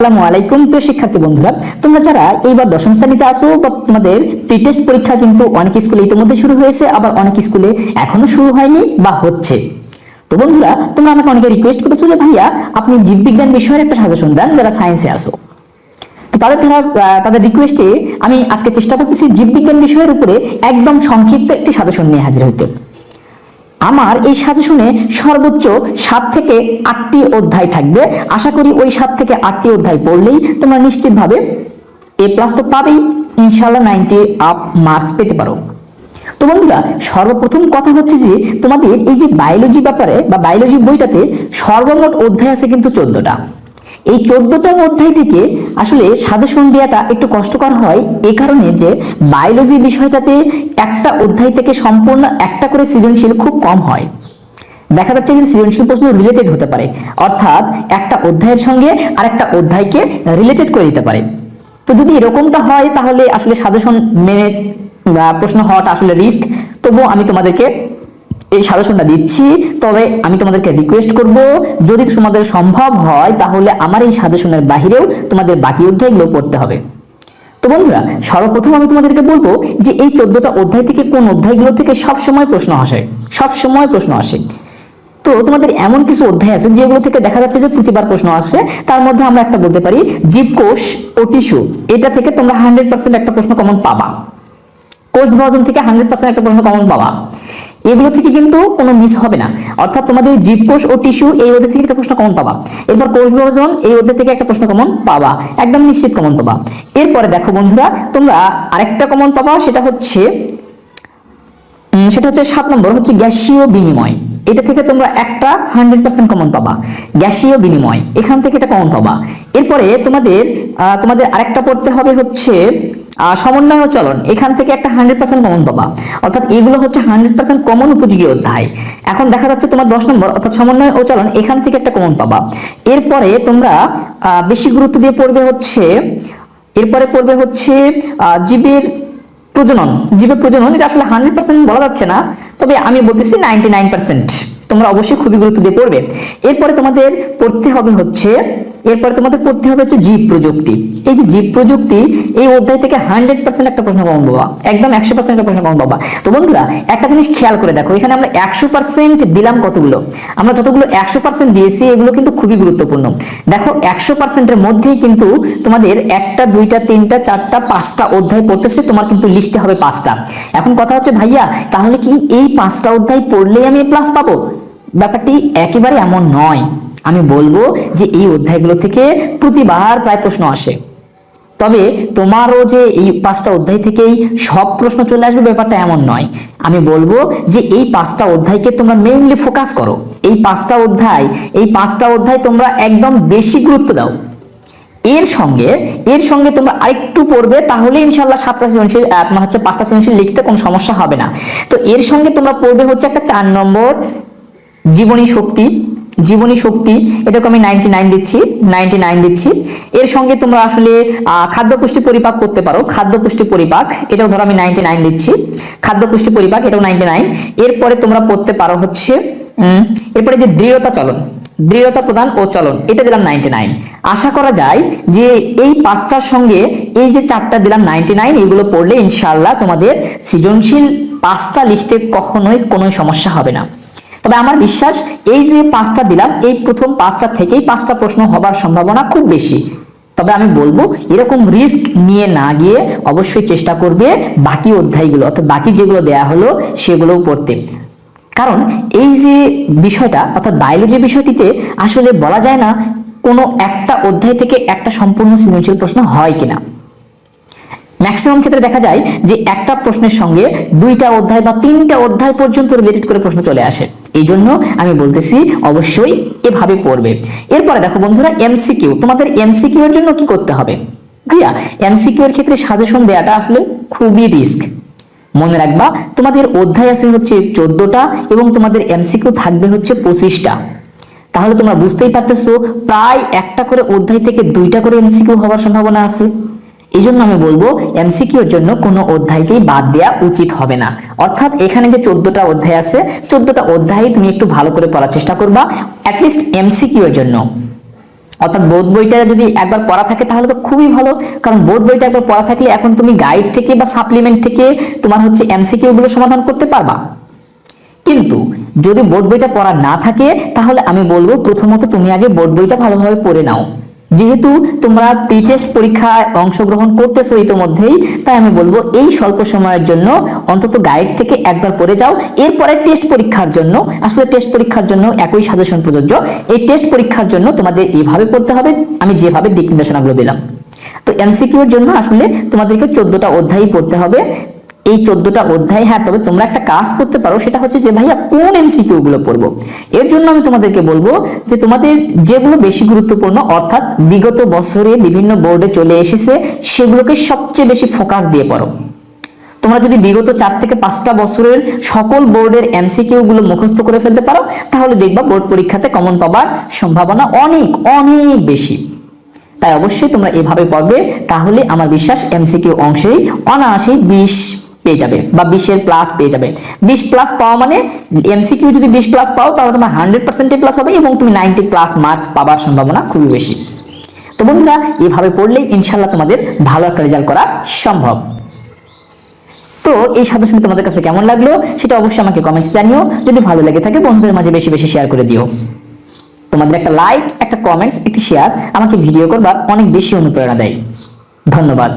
আসসালামু আলাইকুম প্রিয় শিক্ষার্থী বন্ধুরা, তোমরা যারা এইবার দশম শ্রেণীতে আসো বা তোমাদের প্রি-টেস্ট পরীক্ষা কিন্তু অনেক স্কুলে ইতিমধ্যে শুরু হয়েছে, আবার অনেক স্কুলে এখনো শুরু হয়নি বা হচ্ছে। তো বন্ধুরা, তোমরা আমাকে অনেকে রিকোয়েস্ট করেছো যে ভাইয়া আপনি জীববিজ্ঞান বিষয়ের একটা সাজেশন দেন যারা সায়েন্সে আসো। তো তাদের রিকোয়েস্টে আমি আজকে চেষ্টা করতেছি জীববিজ্ঞান বিষয়ের উপরে একদম সংক্ষিপ্ত একটি সাজেশন নিয়ে হাজির হইতে। আমার এই সাজেশনে সর্বোচ্চ 7 থেকে 8টি অধ্যায় থাকবে। আশা করি ওই 7 থেকে 8টি অধ্যায় পড়লেই তোমরা নিশ্চিতভাবে A+ তো পাবেই, ইনশাআল্লাহ 90 আপ মার্কস পেতে পারো। তো বন্ধুরা, সর্বপ্রথম কথা হচ্ছে যে তোমাদের এই যে বায়োলজি ব্যাপারে বা বায়োলজি বইটাতে সর্বমোট অধ্যায় আছে কিন্তু 14টা। এই 14টা অধ্যায় থেকে আসলে সাজেশন দেওয়াটা একটু কষ্টকর হয়, এই কারণে যে বায়োলজি বিষয়টাতে একটা অধ্যায় থেকে সম্পূর্ণ একটা করে সৃজনশীল খুব কম হয়। দেখা যাচ্ছে যে সৃজনশীল প্রশ্ন রিলেটেড হতে পারে, অর্থাৎ একটা অধ্যায়ের সঙ্গে আরেকটা অধ্যায়কে রিলেটেড করে দিতে পারে। তো যদি এরকমটা হয় তাহলে আসলে সাজেশন মেনে প্রশ্ন হওয়াটা আসলে রিস্ক। তবুও আমি তোমাদেরকে এই সাজেশনটা দিচ্ছি, তবে আমি তোমাদেরকে রিকোয়েস্ট করব যদি তোমাদের সম্ভব হয় তাহলে আমার এই সাজেশনের বাহিরেও তোমাদের বাকি অধ্যায়গুলো পড়তে হবে। তো বন্ধুরা, সর্বপ্রথম আমি তোমাদেরকে বলবো যে এই 14টা অধ্যায় থেকে কোন অধ্যায়গুলো থেকে সবসময় প্রশ্ন আসে। তো তোমাদের এমন কিছু অধ্যায় আছে যেগুলো থেকে দেখা যাচ্ছে যে প্রতিবার প্রশ্ন আসে। তার মধ্যে আমরা একটা বলতে পারি জীবকোষ ও টিস্যু, এটা থেকে তোমরা 100% একটা প্রশ্ন কমন পাবা। কোষ বিভাজন থেকে 100% একটা প্রশ্ন কমন পাবা। এগুলো থেকে কিন্তু কোনো মিস হবে না, অর্থাৎ তোমাদের জীবকোষ ও টিস্যু এই অধ্যায় থেকে একটা প্রশ্ন কমন পাবা। এরপর কোষ বিভাজন এই অধ্যায় থেকে একটা প্রশ্ন কমন পাবা, একদম নিশ্চিত কমন পাবা। এরপরে দেখো বন্ধুরা, তোমরা আরেকটা কমন পাবা, সেটা হচ্ছে 7 নম্বর হচ্ছে গ্যাসীয় বিনিময়। এটা থেকে তোমরা একটা 100% কমন পাবা, গ্যাসীয় বিনিময়, এখান থেকে এটা কমন পাবা। এরপরে তোমাদের আরেকটা পড়তে হবে হচ্ছে সমন্বয় ও চলন, এখান থেকে একটা 100% কমন পাবা। অর্থাৎ এগুলো হচ্ছে 100% কমন উপযোগী অধ্যায়। এখন দেখা যাচ্ছে তোমার 10 নম্বর অর্থাৎ সমন্বয় ও চলন, এখান থেকে একটা কমন পাবা। এরপরে তোমরা বেশি গুরুত্ব দিয়ে পড়বে হচ্ছে জীবের প্রজনন। এটা আসলে 100% বলা যাচ্ছে না, তবে আমি বলতেছি 99%। তোমরা অবশ্যই খুবই গুরুত্ব দিয়ে পড়বে। এরপরে তোমাদের পড়তে হবে হচ্ছে জীব প্রযুক্তি। এই যে জীব প্রযুক্তি এই অধ্যায় থেকে 100% একটা প্রশ্ন কমন পাবা, একদম 100% একটা প্রশ্ন কমন পাবা। তো বন্ধুরা, একটা জিনিস খেয়াল করে দেখো, এখানে আমরা 100% দিলাম কতগুলো, আমরা যতগুলো 100% দিয়েছি এগুলো কিন্তু খুবই গুরুত্বপূর্ণ। দেখো 100% এর মধ্যেই কিন্তু তোমাদের 1টা 2টা 3টা 4টা 5টা অধ্যায় পড়তেছে, তোমার কিন্তু লিখতে হবে 5টা। এখন কথা হচ্ছে ভাইয়া তাহলে কি এই 5টা অধ্যায় পড়লেই আমি A+ পাবো? ব্যাপারটি একেবারে এমন নয়। আমি বলবো যে এই অধ্যায়গুলো থেকে প্রতিবার প্রায় প্রশ্ন আসে, তবে তোমারও যে এই 5টা অধ্যায় থেকেই সব প্রশ্ন চলে আসবে ব্যাপারটা এমন নয়। আমি বলবো যে এই 5টা অধ্যায়কে তোমরা মেইনলি ফোকাস করো। এই 5টা অধ্যায় তোমরা একদম বেশি গুরুত্ব দাও। এর সঙ্গে তোমরা আরেকটু পড়বে, তাহলে ইনশাআল্লাহ 5টা সৃজনশীল লিখতে কোনো সমস্যা হবে না। তো এর সঙ্গে তোমরা পড়বে হচ্ছে একটা 4 নম্বর জীবনী শক্তি, এটাকে আমি 99 দিচ্ছি। এর সঙ্গে তোমরা আসলে খাদ্য পুষ্টি পরিপাক করতে পারো, খাদ্য পুষ্টি পরিপাক, এটাও ধরো আমি 99 দিচ্ছি। খাদ্য পুষ্টি পরিপাক, এটাও 99। এরপরে তোমরা পড়তে পারো হচ্ছে এরপরে যে দৃঢ়তা প্রদান ও চলন, এটা দিলাম 99। আশা করা যায় যে এই 5টার সঙ্গে এই যে 4টা দিলাম 99, এগুলো পড়লে ইনশাআল্লাহ তোমাদের সৃজনশীল 5টা লিখতে কখনোই কোনো সমস্যা হবে না। তবে আমার বিশ্বাস এই যে 5টা দিলাম, এই প্রথম 5টা থেকেই 5টা প্রশ্ন হবার সম্ভাবনা খুব বেশি। তবে আমি বলবো এরকম রিস্ক নিয়ে না গিয়ে অবশ্যই চেষ্টা করবে বাকি অধ্যায়গুলো, অর্থাৎ বাকি যেগুলো দেয়া হলো সেগুলোও পড়তে। কারণ এই যে বিষয়টা অর্থাৎ বায়োলজি বিষয়টিতে আসলে বলা যায় না কোনো একটা অধ্যায় থেকে একটা সম্পূর্ণ সৃজনশীল প্রশ্ন হয় কিনা। ম্যাক্সিমাম ক্ষেত্রে দেখা যায় যে একটা প্রশ্নের সঙ্গে 2টা অধ্যায় বা 3টা অধ্যায় পর্যন্ত রিলেটেড করে প্রশ্ন চলে আসে। এই জন্য আমি বলতেছি অবশ্যই এভাবে পড়বে। এরপরে দেখো বন্ধুরা, এমসিকিউ। তোমাদের এমসিকিউ এর জন্য কি করতে হবে ভাইয়া? এমসিকিউ এর ক্ষেত্রে সাজেশন দেওয়াটা আসলে খুবই রিস্ক। মনে রাখবা তোমাদের অধ্যায় আছে হচ্ছে 14টা এবং তোমাদের এমসিকিউ থাকবে হচ্ছে 25টা। তাহলে তোমরা বুঝতেই পারতেছো প্রায় একটা করে অধ্যায় থেকে 2টা করে এমসিকিউ হওয়ার সম্ভাবনা আছে। এই জন্য আমি বলবো এমসিকিউ এর জন্য কোনো অধ্যায়কেই বাদ দেওয়া উচিত হবে না। অর্থাৎ এখানে যে 14টা অধ্যায় আছে, 14টা অধ্যায় তুমি একটু ভালো করে পড়ার চেষ্টা করবা অ্যাটলিস্ট এমসিকিউ এর জন্য। অর্থাৎ বোর্ড বইটা যদি একবার পড়া থাকে তাহলে তো খুবই ভালো, কারণ বোর্ড বইটা একবার পড়া থাকলে এখন তুমি গাইড থেকে বা সাপ্লিমেন্ট থেকে তোমার হচ্ছে এমসিকিউ গুলো সমাধান করতে পারবা। কিন্তু যদি বোর্ড বইটা পড়া না থাকে তাহলে আমি বলবো প্রথমত তুমি আগে বোর্ড বইটা ভালোভাবে পড়ে নাও। যেহেতু তোমরা প্রি টেস্ট পরীক্ষায় অংশগ্রহণ করতেছো ইতোমধ্যেই, তাই আমি বলবো এই স্বল্প সময়ের জন্য অন্তত গাইড থেকে একবার পড়ে যাও। এরপরে টেস্ট পরীক্ষার জন্য, আসলে টেস্ট পরীক্ষার জন্য একই সাজেশন প্রযোজ্য। এই টেস্ট পরীক্ষার জন্য তোমাদের এইভাবে পড়তে হবে আমি যেভাবে দিক নির্দেশনাগুলো দিলাম। তো এমসিকিউ এর জন্য আসলে তোমাদেরকে 14টা অধ্যায় পড়তে হবে। এই 14টা অধ্যায়, হ্যাঁ তবে তোমরা একটা কাজ করতে পারো, সেটা হচ্ছে যে ভাইয়া কোন এমসিকিউ গুলো পড়বো। এর জন্য আমি তোমাদেরকে বলবো যে তোমাদের যেগুলো বেশি গুরুত্বপূর্ণ, অর্থাৎ বিগত বছরে বিভিন্ন বোর্ডে চলে এসেছে, সেগুলোকে সবচেয়ে বেশি ফোকাস দিয়ে পড়ো। তোমরা যদি বিগত 4 থেকে 5টা বছরের সকল বোর্ডের এমসিকিউ গুলো মুখস্থ করে ফেলতে পারো, তাহলে দেখবা বোর্ড পরীক্ষাতে কমন পাবার সম্ভাবনা অনেক অনেক বেশি। তাই অবশ্যই তোমরা এভাবে পড়বে, তাহলে আমার বিশ্বাস এমসিকিউ অংশেই অনায়াসেই 20 পেয়ে যাবে বা 20-এর প্লাস পেয়ে যাবে। 20 প্লাস পাওয়া মানে এমসিকিউ যদি 20 প্লাস পাও তাহলে তোমার 100% প্লাস হবে এবং তুমি 90 প্লাস মার্কস পাবার সম্ভাবনা খুবই বেশি। তো বন্ধুরা, এভাবে পড়লেই ইনশাআল্লাহ তোমাদের ভালো একটা রেজাল্ট করা সম্ভব। তো এই সাজেশন তোমাদের কাছে কেমন লাগলো সেটা অবশ্যই আমাকে কমেন্টস জানিও। যদি ভালো লেগে থাকে বন্ধুদের মাঝে বেশি বেশি শেয়ার করে দিও। তোমাদের একটা লাইক, একটা কমেন্টস, একটি শেয়ার আমাকে ভিডিও করবার অনেক বেশি অনুপ্রেরণা দেয়। ধন্যবাদ।